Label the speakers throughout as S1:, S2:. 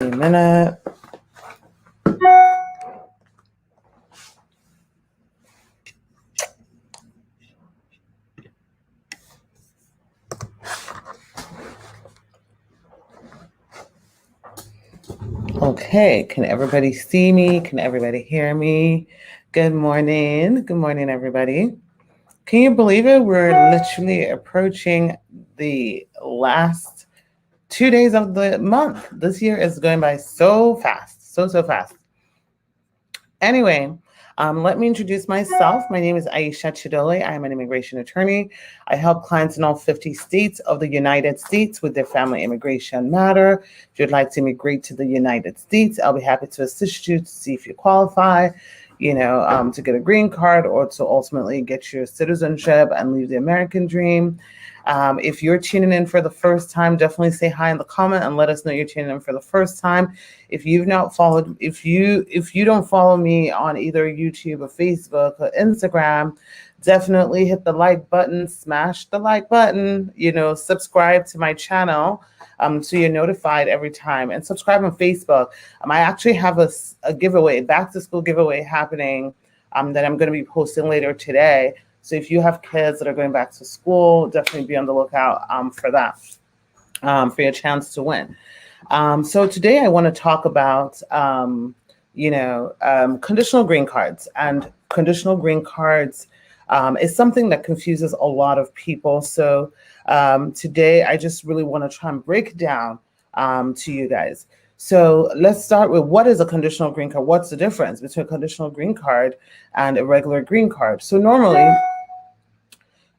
S1: A minute. Okay, can everybody see me? Can everybody hear me? Good morning. Good morning, everybody. Can you believe it? We're literally approaching the last 2 days of the month. This year is going by so fast, so fast. Anyway, let me introduce myself. My name is Aisha Chidole. I am an immigration attorney. I help clients in all 50 states of the United States with their family immigration matter. If you'd like to immigrate to the United States, I'll be happy to assist you to see if you qualify, to get a green card or to ultimately get your citizenship and live the American dream. If you're tuning in for the first time, definitely say hi in the comment and let us know you're tuning in for the first time. If you've not followed, if you don't follow me on either YouTube or Facebook or Instagram, definitely hit the like button, smash the like button, subscribe to my channel so you're notified every time, and subscribe on Facebook. I actually have a giveaway, back to school giveaway happening that I'm going to be posting later today. So if you have kids that are going back to school, definitely be on the lookout for that, for your chance to win. So today I want to talk about, conditional green cards. And conditional green cards is something that confuses a lot of people. So today I just really want to try and break it down to you guys. So let's start with, what is a conditional green card? What's the difference between a conditional green card and a regular green card? So normally,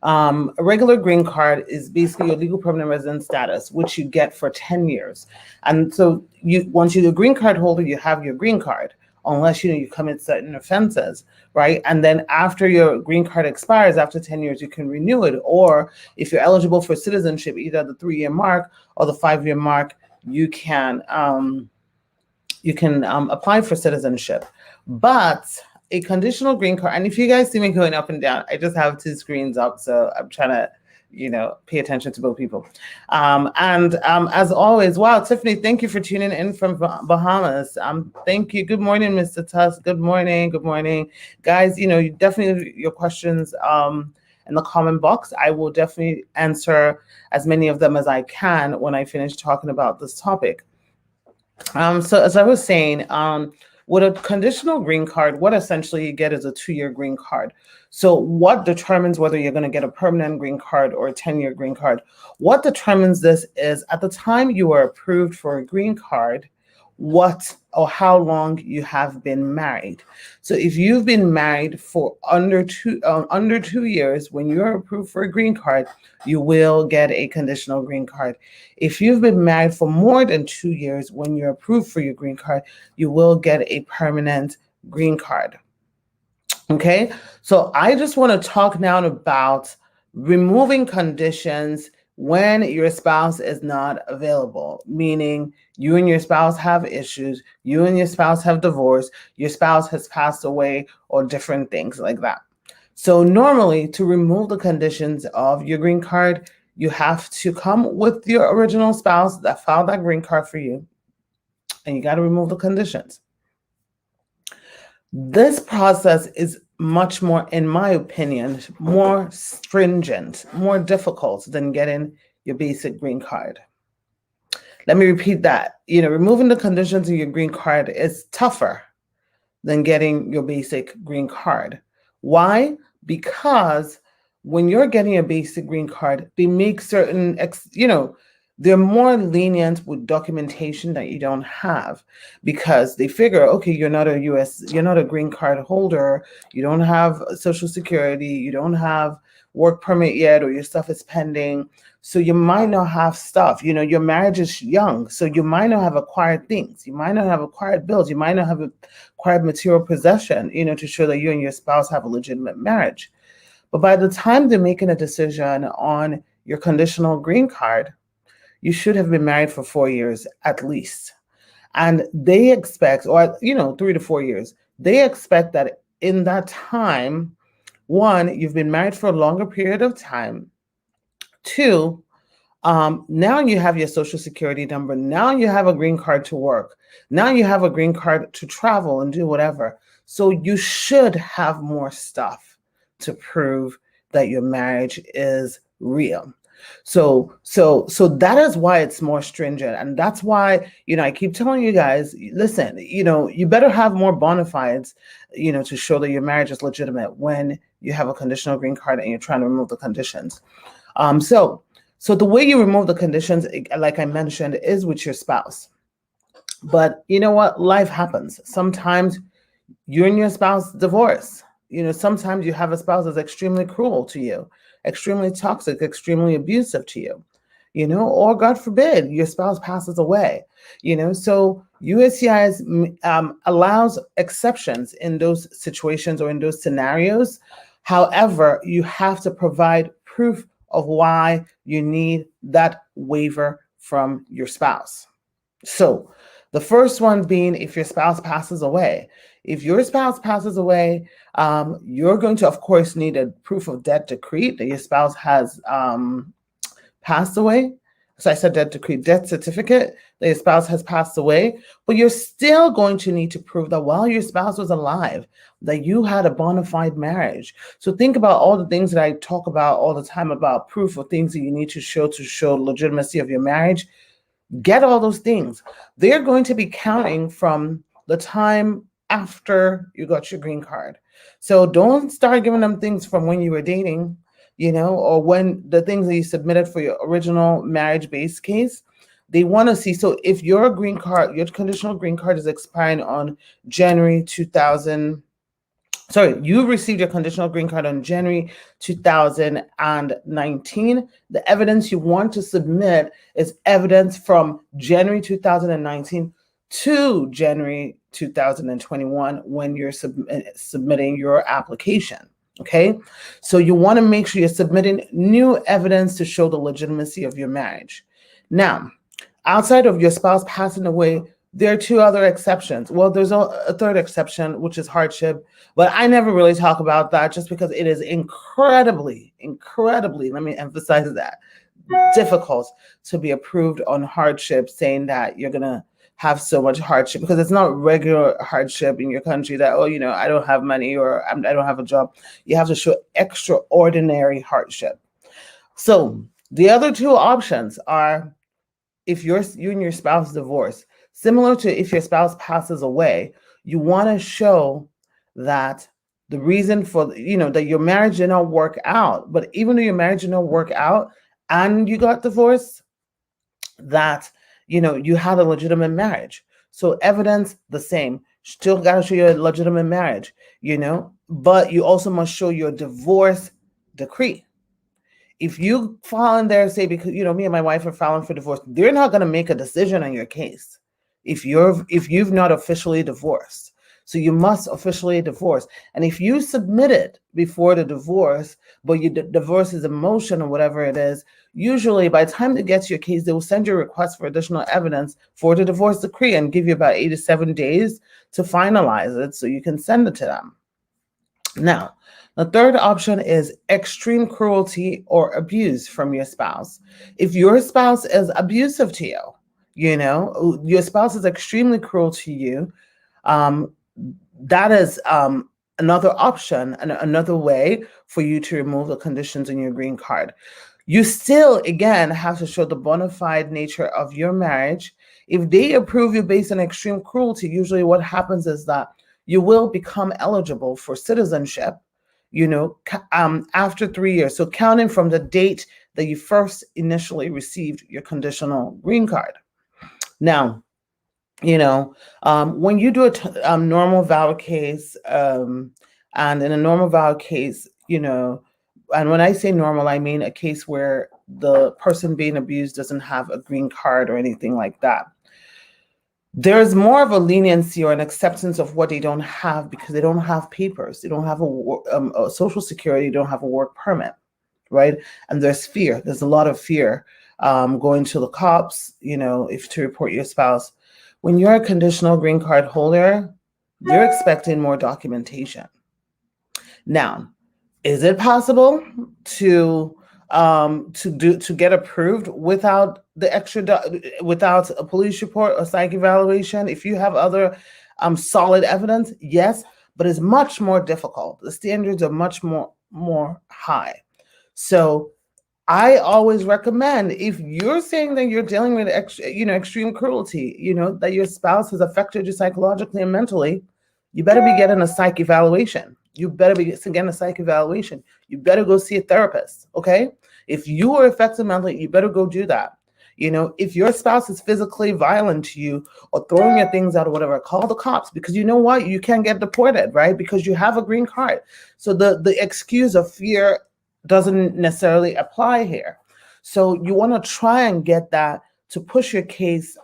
S1: a regular green card is basically your legal permanent resident status, which you get for 10 years. And so once you're a green card holder, you have your green card, unless you commit certain offenses, right? And then after your green card expires, after 10 years, you can renew it. Or if you're eligible for citizenship, either the 3-year mark or the 5-year mark, you can apply for citizenship. But a conditional green card, and if you guys see me going up and down, I just have 2 screens up, so I'm trying to, pay attention to both people. As always, wow, Tiffany, thank you for tuning in from Bahamas. Thank you. Good morning, Mr. Tusk. Good morning. Good morning, guys. Definitely your questions in the comment box. I will definitely answer as many of them as I can when I finish talking about this topic. So as I was saying, with a conditional green card, what essentially you get is a 2-year green card. So what determines whether you're going to get a permanent green card or a 10-year green card? What determines this is, at the time you are approved for a green card, what or how long you have been married. So if you've been married for under 2 years, when you're approved for a green card, you will get a conditional green card. If you've been married for more than 2 years, when you're approved for your green card, you will get a permanent green card. Okay, so I just want to talk now about removing conditions when your spouse is not available, meaning you and your spouse have issues, you and your spouse have divorced, your spouse has passed away, or different things like that. So normally, to remove the conditions of your green card, you have to come with your original spouse that filed that green card for you, and you got to remove the conditions. This process is much more, in my opinion, more stringent, more difficult than getting your basic green card. Let me repeat that. Removing the conditions of your green card is tougher than getting your basic green card. Why? Because when you're getting a basic green card, they make certain, they're more lenient with documentation that you don't have, because they figure, okay, you're not a green card holder, you don't have Social Security, you don't have work permit yet, or your stuff is pending. So you might not have stuff, your marriage is young, so you might not have acquired things, you might not have acquired bills, you might not have acquired material possession, to show that you and your spouse have a legitimate marriage. But by the time they're making a decision on your conditional green card, you should have been married for 4 years at least. And they expect, or 3 to 4 years, they expect that in that time, 1, you've been married for a longer period of time. 2, Now you have your social security number. Now you have a green card to work. Now you have a green card to travel and do whatever. So you should have more stuff to prove that your marriage is real. So that is why it's more stringent. And that's why, I keep telling you guys, listen, you better have more bona fides, to show that your marriage is legitimate when you have a conditional green card and you're trying to remove the conditions. So the way you remove the conditions, like I mentioned, is with your spouse. But you know what? Life happens. Sometimes you and your spouse divorce. Sometimes you have a spouse that's extremely cruel to you, extremely toxic, extremely abusive to you, or God forbid, your spouse passes away. So USCIS allows exceptions in those situations or in those scenarios. However, you have to provide proof of why you need that waiver from your spouse. So the first one being if your spouse passes away. If your spouse passes away, you're going to, of course, need a proof of death decree that your spouse has passed away. So I said death decree, death certificate that your spouse has passed away, but you're still going to need to prove that while your spouse was alive, that you had a bona fide marriage. So think about all the things that I talk about all the time about proof of things that you need to show legitimacy of your marriage. Get all those things. They're going to be counting from the time after you got your green card. So don't start giving them things from when you were dating, or when the things that you submitted for your original marriage-based case. They want to see. So if your green card, your conditional green card is expiring on January 2000, you received your conditional green card on January 2019. The evidence you want to submit is evidence from January 2019 to January 2021 when you're submitting your application. Okay, so you want to make sure you're submitting new evidence to show the legitimacy of your marriage. Now, outside of your spouse passing away, there are two other exceptions. Well, there's a third exception, which is hardship, but I never really talk about that just because it is incredibly, let me emphasize that, difficult to be approved on hardship, saying that you're going to have so much hardship, because it's not regular hardship in your country that, I don't have money or I don't have a job. You have to show extraordinary hardship. So the other two options are if you and your spouse divorce. Similar to if your spouse passes away, you want to show that the reason for, that your marriage did not work out, but even though your marriage did not work out and you got divorced, that, you had a legitimate marriage. So evidence the same. Still got to show your legitimate marriage, but you also must show your divorce decree. If you file in there, say, because, me and my wife are filing for divorce, they're not going to make a decision on your case if you've not officially divorced. So you must officially divorce. And if you submit it before the divorce, but your divorce is a motion or whatever it is, usually by the time it gets to your case, they will send you a request for additional evidence for the divorce decree and give you about 8 to 7 days to finalize it so you can send it to them. Now, the third option is extreme cruelty or abuse from your spouse. If your spouse is abusive to you, your spouse is extremely cruel to you, that is another option and another way for you to remove the conditions in your green card. You still, again, have to show the bona fide nature of your marriage. If they approve you based on extreme cruelty, usually what happens is that you will become eligible for citizenship, after 3 years. So counting from the date that you first initially received your conditional green card. Now, when you do a normal Vowel case, and in a normal Vowel case, and when I say normal, I mean a case where the person being abused doesn't have a green card or anything like that. There's more of a leniency or an acceptance of what they don't have because they don't have papers. They don't have a social security. They don't have a work permit, right? And there's fear. There's a lot of fear going to the cops, if to report your spouse. When you're a conditional green card holder, you're expecting more documentation. Now, is it possible to to get approved without the without a police report or psych evaluation. If you have other solid evidence, yes, but it's much more difficult. The standards are much more high. So I always recommend, if you're saying that you're dealing with extreme cruelty, that your spouse has affected you psychologically and mentally, you better be getting a psych evaluation. You better be getting a psych evaluation. You better go see a therapist, okay? If you are affected mentally, you better go do that. If your spouse is physically violent to you or throwing your things out or whatever, call the cops, because you know what? You can't get deported, right? Because you have a green card. So the excuse of fear doesn't necessarily apply here. So you want to try and get that to push your case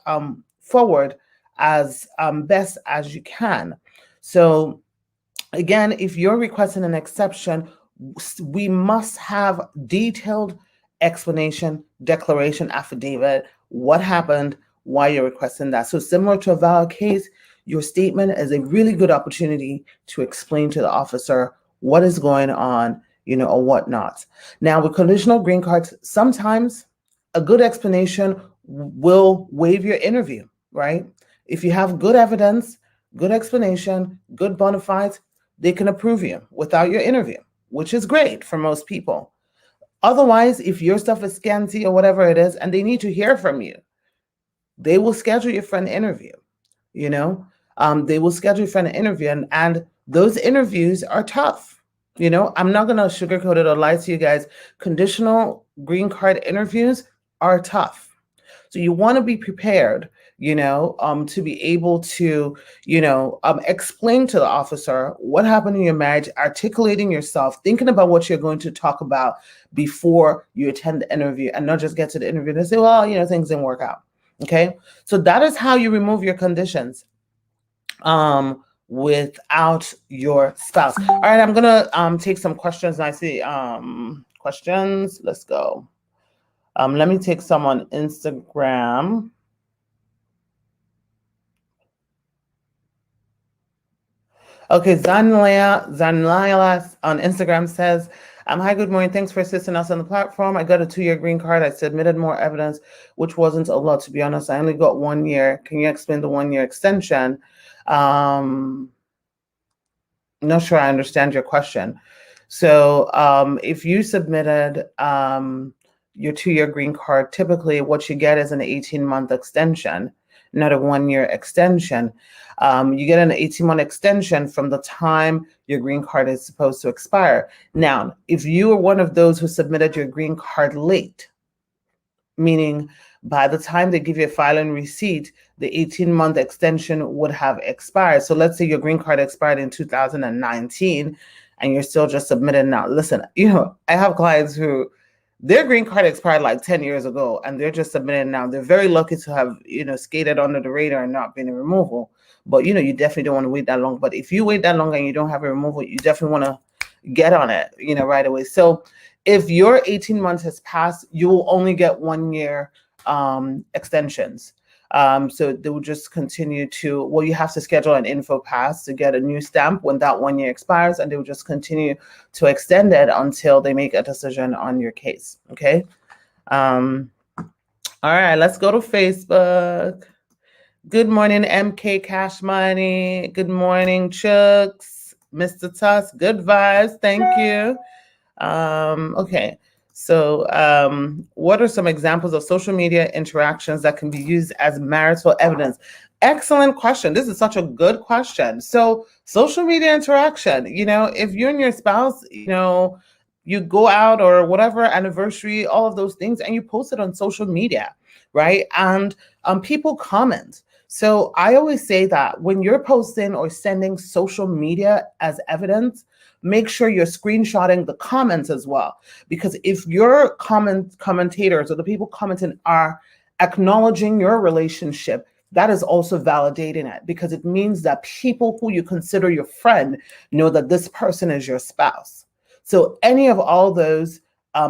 S1: forward as best as you can. So again, if you're requesting an exception, we must have detailed explanation, declaration, affidavit, what happened, why you're requesting that. So similar to a Vowel case, your statement is a really good opportunity to explain to the officer what is going on, or whatnot. Now, with conditional green cards, sometimes a good explanation will waive your interview, right? If you have good evidence, good explanation, good bona fides, they can approve you without your interview, which is great for most people. Otherwise, if your stuff is scanty or whatever it is, and they need to hear from you, they will schedule you for an interview, they will schedule you for an interview, and those interviews are tough. I'm not going to sugarcoat it or lie to you guys. Conditional green card interviews are tough. So you want to be prepared, to be able to, explain to the officer what happened in your marriage, articulating yourself, thinking about what you're going to talk about before you attend the interview, and not just get to the interview and say, well, things didn't work out. Okay. So that is how you remove your conditions without your spouse. All right, I'm gonna take some questions. I see questions. Let's go. Let me take some on Instagram. Okay, Zanlaila on Instagram says, hi, good morning. Thanks for assisting us on the platform. I got a 2-year green card. I submitted more evidence, which wasn't a lot, to be honest. I only got 1 year. Can you explain the 1-year extension? Not sure I understand your question. So if you submitted your 2-year green card, typically what you get is an 18-month extension, not a 1-year extension. You get an 18-month extension from the time your green card is supposed to expire. Now, if you are one of those who submitted your green card late, meaning by the time they give you a filing receipt, the 18-month extension would have expired. So let's say your green card expired in 2019 and you're still just submitting now. Listen, I have clients who their green card expired like 10 years ago and they're just submitting now. They're very lucky to have, skated under the radar and not been a removal. But, you definitely don't want to wait that long. But if you wait that long and you don't have a removal, you definitely want to get on it, right away. So if your 18 months has passed, you will only get 1-year extensions. So they will just continue to, you have to schedule an info pass to get a new stamp when that 1 year expires, and they will just continue to extend it until they make a decision on your case. Okay. All right, let's go to Facebook. Good morning, MK Cash Money. Good morning, Chucks. Mr. Tuss, good vibes. Thank you. Okay. So what are some examples of social media interactions that can be used as marital evidence? Excellent question. This is such a good question. So social media interaction, if you and your spouse, you go out or whatever, anniversary, all of those things, and you post it on social media, right? And people comment. So I always say that when you're posting or sending social media as evidence, make sure you're screenshotting the comments as well. Because if your commentators or the people commenting are acknowledging your relationship, that is also validating it, because it means that people who you consider your friend know that this person is your spouse. So any of all those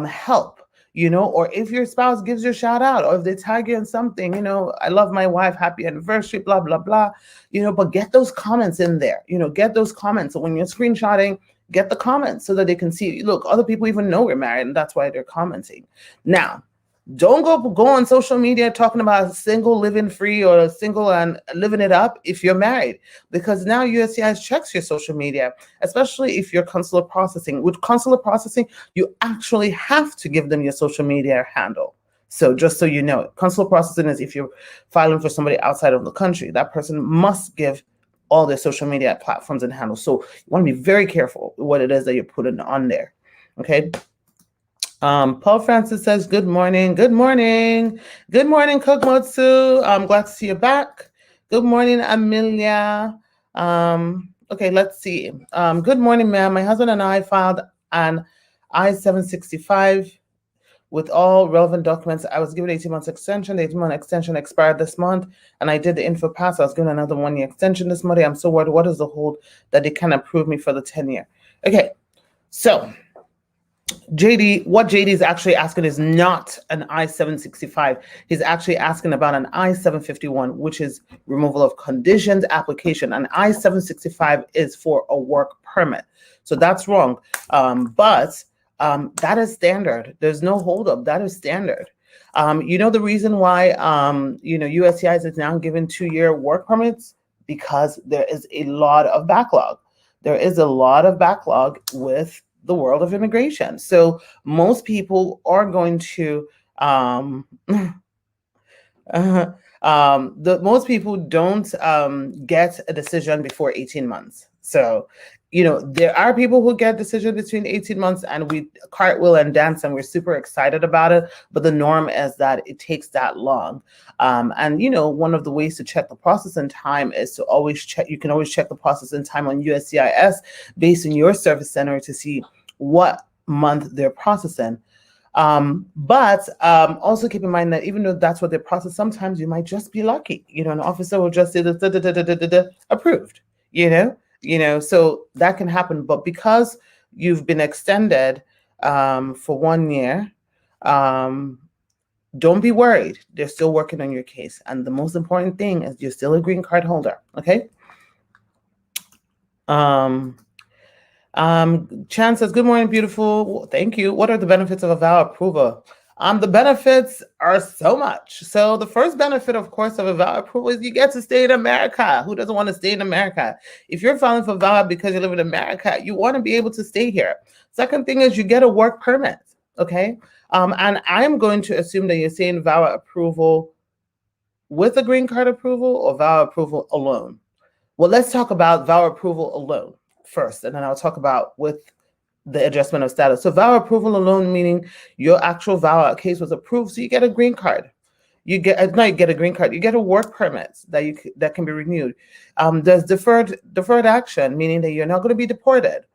S1: help. Or if your spouse gives you a shout out, or if they tag you in something, I love my wife, happy anniversary, blah, blah, blah, but get those comments in there, get those comments. So when you're screenshotting, get the comments so that they can see, look, other people even know we're married, and that's why they're commenting. Now, don't go on social media talking about single living free or single and living it up if you're married, because now USCIS checks your social media, especially if you're consular processing. With consular processing, you actually have to give them your social media handle. So just so you know, consular processing is if you're filing for somebody outside of the country, that person must give all their social media platforms and handles. So you want to be very careful what it is that you're putting on there. Okay. Paul Francis says, good morning. Good morning. Good morning, Kogmotsu. I'm glad to see you back. Good morning, Amelia. Okay, let's see. Good morning, ma'am. My husband and I filed an I-765 with all relevant documents. I was given 18 months extension. The 18-month extension expired this month, and I did the info pass. I was given another 1-year extension this month. I'm so worried. What is the hold that they can approve me for the 10-year? Okay, so JD, what JD is actually asking is not an I-765. He's actually asking about an I-751, which is removal of conditions application. An I-765 is for a work permit. So that's wrong. But that is standard. There's no holdup. That is standard. You know the reason why USCIS is now giving 2-year work permits? Because there is a lot of backlog. There is a lot of backlog with the world of immigration. So most people are going to most people don't get a decision before 18 months. So, there are people who get decision between 18 months, and we cartwheel and dance, and we're super excited about it. But the norm is that it takes that long. And one of the ways to check the processing time is to always check. You can always check the processing time on USCIS based on your service center to see what month they're processing. But also keep in mind that even though that's what they process, sometimes you might just be lucky. An officer will just say approved. So that can happen. But because you've been extended for 1 year, don't be worried. They're still working on your case, and the most important thing is you're still a green card holder. Okay. Chan says, good morning, beautiful. Thank you. What are the benefits of a vow approval? The benefits are so much. So the first benefit, of course, of a vow approval is you get to stay in America. Who doesn't want to stay in America? If you're filing for vow because you live in America, you want to be able to stay here. Second thing is you get a work permit. Okay. And I'm going to assume that you're saying vow approval with a green card approval or vow approval alone. Well, let's talk about vow approval alone first, and then I'll talk about with the adjustment of status. So vow approval alone, meaning your actual vow case was approved, so you get a green card. You get a green card. You get a work permit that can be renewed. There's deferred action, meaning that you're not going to be deported.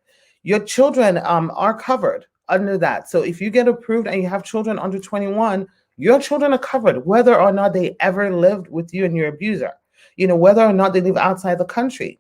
S1: Your children are covered under that. So if you get approved and you have children under 21, your children are covered, whether or not they ever lived with you and your abuser. Whether or not they live outside the country.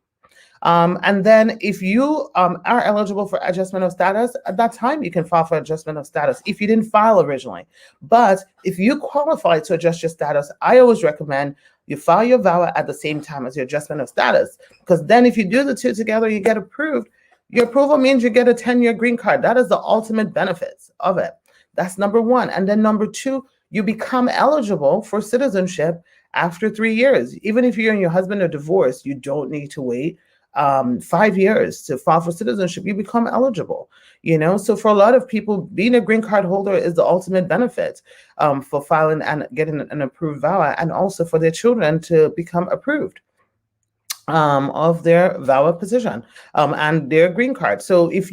S1: And then if you are eligible for adjustment of status, at that time you can file for adjustment of status if you didn't file originally. But if you qualify to adjust your status, I always recommend you file your VAWA at the same time as your adjustment of status, because then if you do the two together, you get approved. Your approval means you get a 10-year green card. That is the ultimate benefits of it. That's number one. And then number two, you become eligible for citizenship after 3 years. Even if you and your husband are divorced, you don't need to wait 5 years to file for citizenship. You become eligible. So for a lot of people, being a green card holder is the ultimate benefit for filing and getting an approved VAWA, and also for their children to become approved of their VAWA position and their green card. So if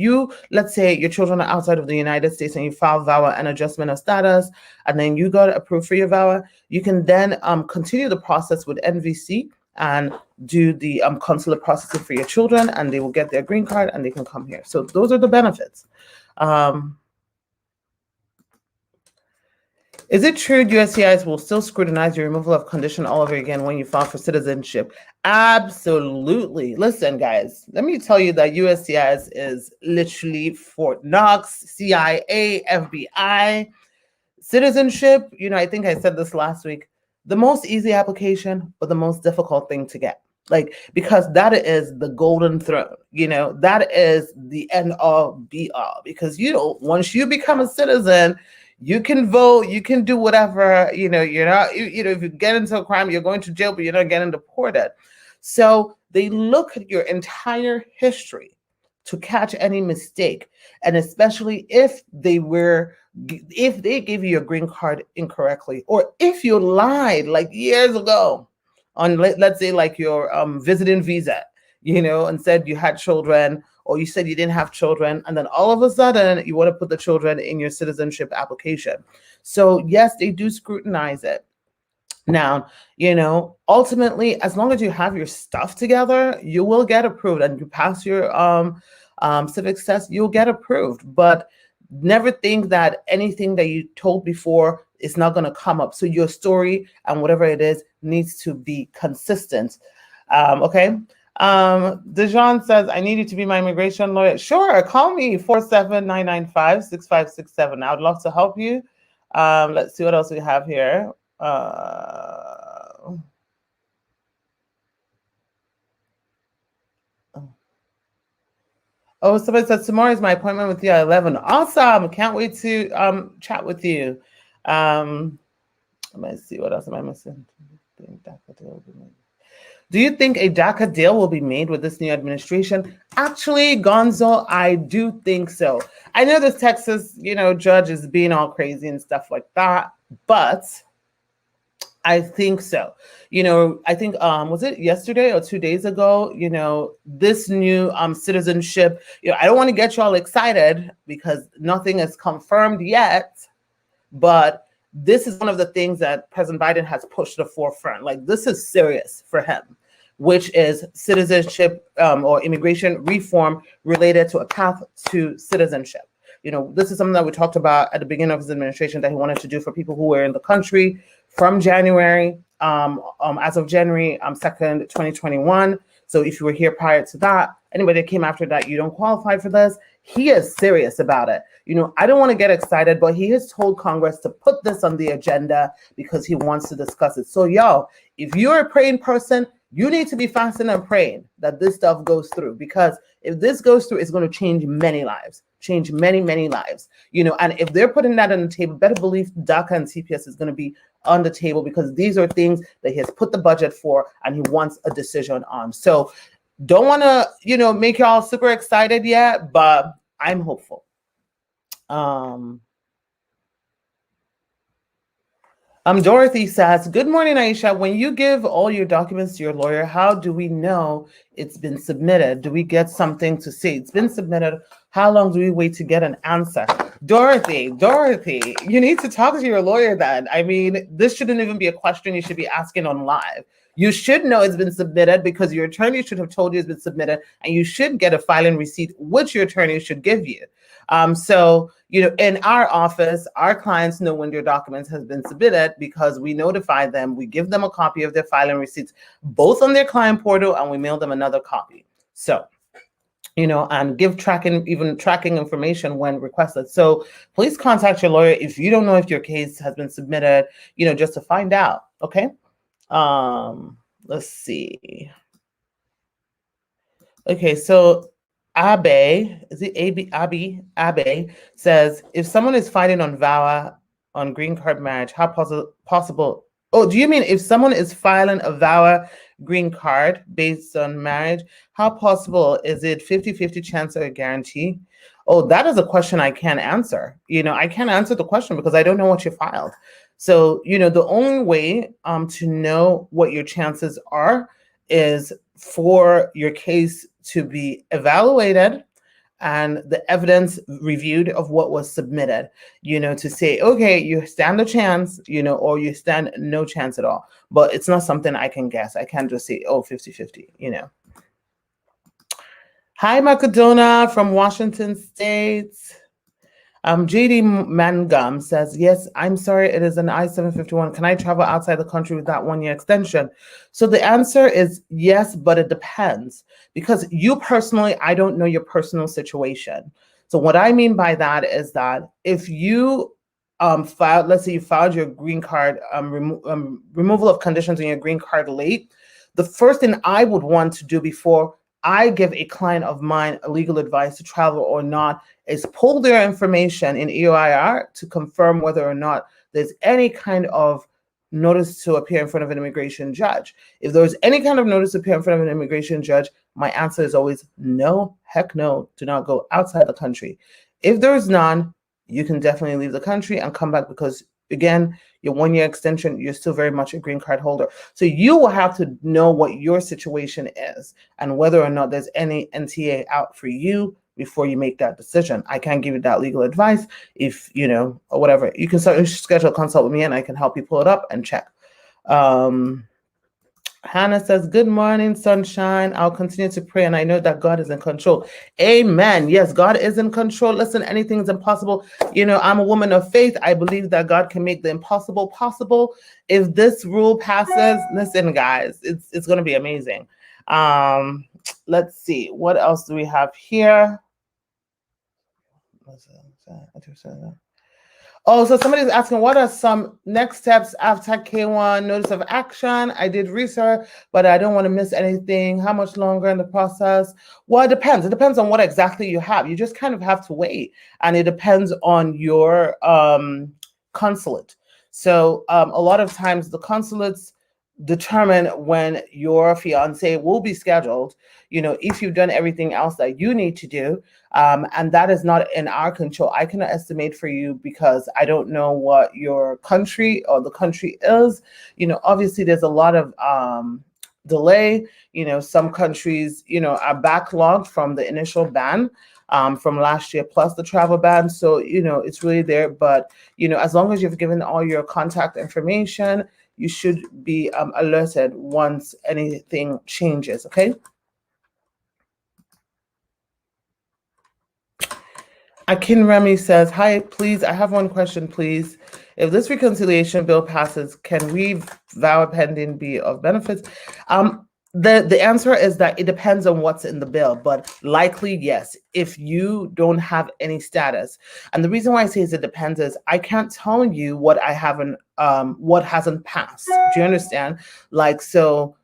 S1: let's say your children are outside of the United States and you file VAWA and adjustment of status, and then you got approved for your VAWA, you can then continue the process with NVC and do the consular processing for your children, and they will get their green card and they can come here. So those are the benefits. Is it true USCIS will still scrutinize your removal of condition all over again when you file for citizenship? Absolutely. Listen, guys, let me tell you that USCIS is literally Fort Knox, CIA, FBI. Citizenship, I think I said this last week, the most easy application, but the most difficult thing to get. Like, because that is the golden throne, that is the end all be all. Because, once you become a citizen, you can vote, you can do whatever, you're not, if you get into a crime, you're going to jail, but you're not getting deported. So they look at your entire history to catch any mistake. And especially if they gave you your green card incorrectly, or if you lied like years ago on, let's say, like your visiting visa, and said you had children, or you said you didn't have children, and then all of a sudden you want to put the children in your citizenship application. So yes, they do scrutinize it. Now, ultimately, as long as you have your stuff together, you will get approved, and you pass your civic test, you'll get approved. But never think that anything that you told before is not going to come up. So your story and whatever it is needs to be consistent. Okay. Dejan says, I need you to be my immigration lawyer. Sure. Call me 47995-6567. I would love to help you. Let's see what else we have here. Somebody says, tomorrow is my appointment with you at 11. Awesome. Can't wait to chat with you. Let me see, what else am I missing? Do you think a Daca deal will be made with this new administration? Actually, Gonzo, I do think so. I know this Texas, judge is being all crazy and stuff like that, but I think so. I think, was it yesterday or 2 days ago, this new citizenship, I don't want to get you all excited because nothing is confirmed yet, but this is one of the things that President Biden has pushed to the forefront. Like, this is serious for him, which is citizenship or immigration reform related to a path to citizenship. This is something that we talked about at the beginning of his administration that he wanted to do for people who were in the country from January, as of January 2nd, 2021. So if you were here prior to that, anybody that came after that, you don't qualify for this. He is serious about it. I don't want to get excited, but he has told Congress to put this on the agenda because he wants to discuss it. So y'all, if you're a praying person, you need to be fasting and praying that this stuff goes through, because if this goes through, it's going to change many lives, change many, many lives, and if they're putting that on the table, better believe DACA and CPS is going to be on the table, because these are things that he has put the budget for and he wants a decision on. So don't want to, make y'all super excited yet, but I'm hopeful. Dorothy says, good morning, Aisha. When you give all your documents to your lawyer, how do we know it's been submitted? Do we get something to say it's been submitted? How long do we wait to get an answer? Dorothy, you need to talk to your lawyer then. I mean, this shouldn't even be a question you should be asking on live. You should know it's been submitted because your attorney should have told you it's been submitted, and you should get a filing receipt, which your attorney should give you. So, in our office, our clients know when their documents has been submitted because we notify them. We give them a copy of their filing receipts, both on their client portal, and we mail them another copy. So, and give tracking information when requested. So please contact your lawyer if you don't know if your case has been submitted, just to find out. Okay. Let's see. Okay. So Abe, is it Abe says, if someone is fighting on VAWA on green card marriage, how possible? Oh, do you mean if someone is filing a VAWA green card based on marriage, how possible is it 50-50 chance or a guarantee? Oh, that is a question I can't answer. I can't answer the question because I don't know what you filed. So, the only way to know what your chances are is for your case to be evaluated and the evidence reviewed of what was submitted, to say, okay, you stand a chance, or you stand no chance at all. But it's not something I can guess. I can't just say, 50-50, Hi, Macedona from Washington State. JD Mangum says, yes, I'm sorry, it is an I-751. Can I travel outside the country with that 1-year extension? So the answer is yes, but it depends, because you personally, I don't know your personal situation. So what I mean by that is that if you let's say you filed your green card, removal of conditions on your green card late, the first thing I would want to do before I give a client of mine a legal advice to travel or not is pull their information in EOIR to confirm whether or not there's any kind of notice to appear in front of an immigration judge. If there's any kind of notice to appear in front of an immigration judge, my answer is always no, heck no, do not go outside the country. If there is none, you can definitely leave the country and come back because, again, your 1-year extension, you're still very much a green card holder. So you will have to know what your situation is and whether or not there's any NTA out for you before you make that decision. I can't give you that legal advice. If, or whatever, you can schedule a consult with me and I can help you pull it up and check. Hannah says, good morning, sunshine. I'll continue to pray and I know that God is in control. Amen. Yes, God is in control. Listen, anything's impossible. I'm a woman of faith. I believe that God can make the impossible possible. If this rule passes, listen, guys, it's going to be amazing. Let's see. What else do we have here? Oh, so somebody's asking, what are some next steps after K1 notice of action? I did research, but I don't want to miss anything. How much longer in the process? Well, it depends. It depends on what exactly you have. You just kind of have to wait. And it depends on your consulate. So a lot of times the consulates determine when your fiance will be scheduled, if you've done everything else that you need to do. And that is not in our control. I cannot estimate for you because I don't know what your country or the country is. Obviously there's a lot of delay. Some countries, are backlogged from the initial ban from last year, plus the travel ban. So, it's really there. But, as long as you've given all your contact information, you should be alerted once anything changes, okay? Akin Remy says, hi, please, I have one question, please. If this reconciliation bill passes, can we vow pending be of benefits? The answer is that it depends on what's in the bill, but likely yes, if you don't have any status. And the reason why I say it depends is I can't tell you what I haven't, what hasn't passed. Do you understand? So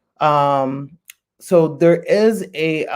S1: there is a,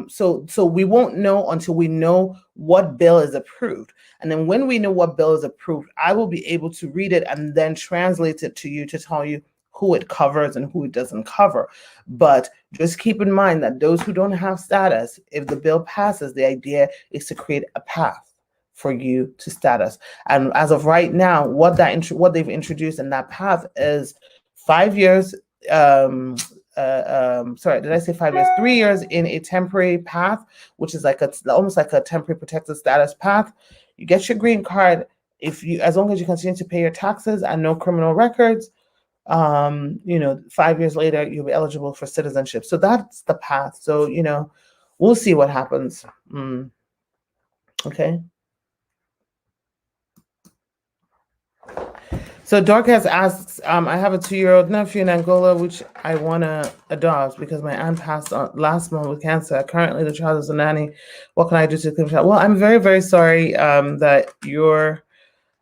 S1: so we won't know until we know what bill is approved. And then when we know what bill is approved, I will be able to read it and then translate it to you to tell you who it covers and who it doesn't cover. But just keep in mind that those who don't have status, if the bill passes, the idea is to create a path for you to status. And as of right now, what they've introduced in that path is 5 years, sorry, did I say 5 years? 3 years in a temporary path, which is almost like a temporary protected status path. You get your green card as long as you continue to pay your taxes and no criminal records. 5 years later, you'll be eligible for citizenship. So that's the path. So, we'll see what happens. Okay. So Dorcas asks, I have a 2-year-old nephew in Angola, which I want to adopt because my aunt passed on last month with cancer. Currently, the child is a nanny. What can I do to claim child? Well, I'm very, very sorry that you're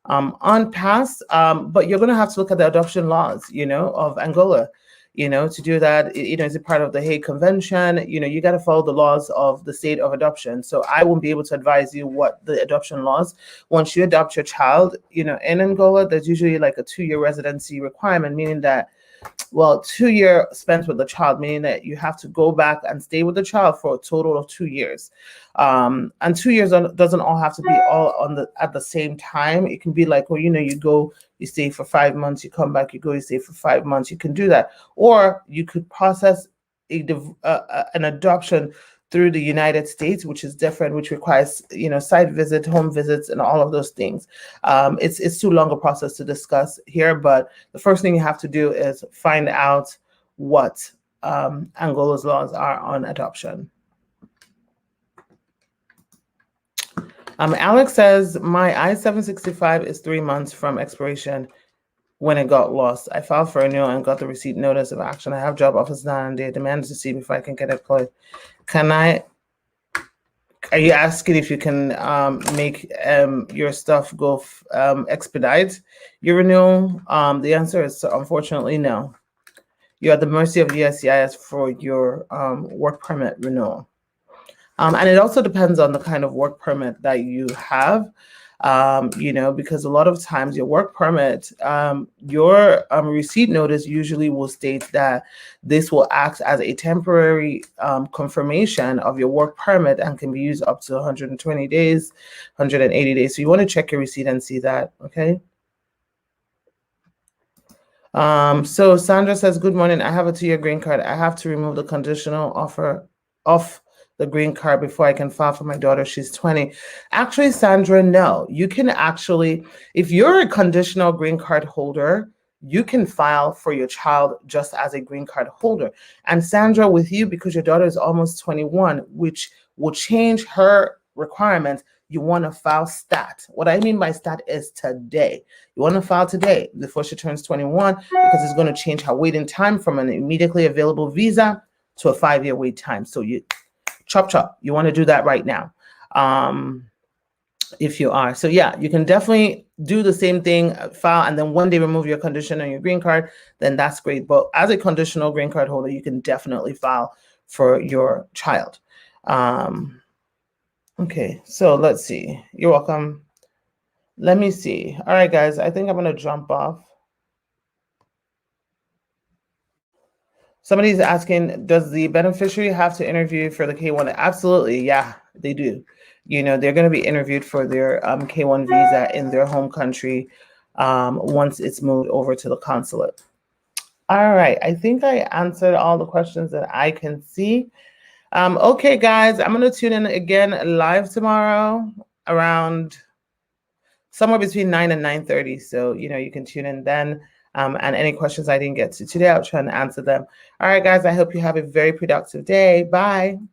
S1: on pass, but you're going to have to look at the adoption laws, of Angola, to do that, is a part of the Hague Convention. You got to follow the laws of the state of adoption. So I won't be able to advise you what the adoption laws. Once you adopt your child, in Angola, there's usually like a 2-year residency requirement, meaning that 2 years spent with the child, meaning that you have to go back and stay with the child for a total of 2 years. And 2 years doesn't all have to be all at the same time. It can be like, you go, you stay for 5 months, you come back, you go, you stay for 5 months. You can do that, or you could process an adoption through the United States, which is different, which requires, site visit, home visits, and all of those things. It's too long a process to discuss here, but the first thing you have to do is find out what Angola's laws are on adoption. Alex says, my I-765 is 3 months from expiration when it got lost. I filed for renewal and got the receipt notice of action. I have job offers now and they demand to see me if I can get employed. Are you asking if you can make your stuff go expedite your renewal? The answer is unfortunately no. you're at the mercy of USCIS for your work permit renewal. And it also depends on the kind of work permit that you have, because a lot of times your work permit, your receipt notice usually will state that this will act as a temporary confirmation of your work permit and can be used up to 120 days, 180 days. So you want to check your receipt and see that, okay? So Sandra says, good morning. I have a 2-year green card. I have to remove the conditional offer off the green card before I can file for my daughter. She's 20. Actually, Sandra, no. You can actually, if you're a conditional green card holder, you can file for your child just as a green card holder. And Sandra, with you, because your daughter is almost 21, which will change her requirements, you want to file stat. What I mean by stat is today. You want to file today before she turns 21 because it's going to change her waiting time from an immediately available visa to a 5-year wait time. So you chop. You want to do that right now. If you are. So yeah, you can definitely do the same thing, file, and then one day remove your condition on your green card, then that's great. But as a conditional green card holder, you can definitely file for your child. Okay, so let's see. You're welcome. Let me see. All right, guys, I think I'm going to jump off. Somebody's asking, does the beneficiary have to interview for the K1? Absolutely, yeah, they do. They're going to be interviewed for their K1 visa in their home country once it's moved over to the consulate. All right, I think I answered all the questions that I can see. Okay, guys, I'm going to tune in again live tomorrow around somewhere between 9 and 9:30. So, you can tune in then. And any questions I didn't get to today, I'll try and answer them. All right, guys, I hope you have a very productive day. Bye.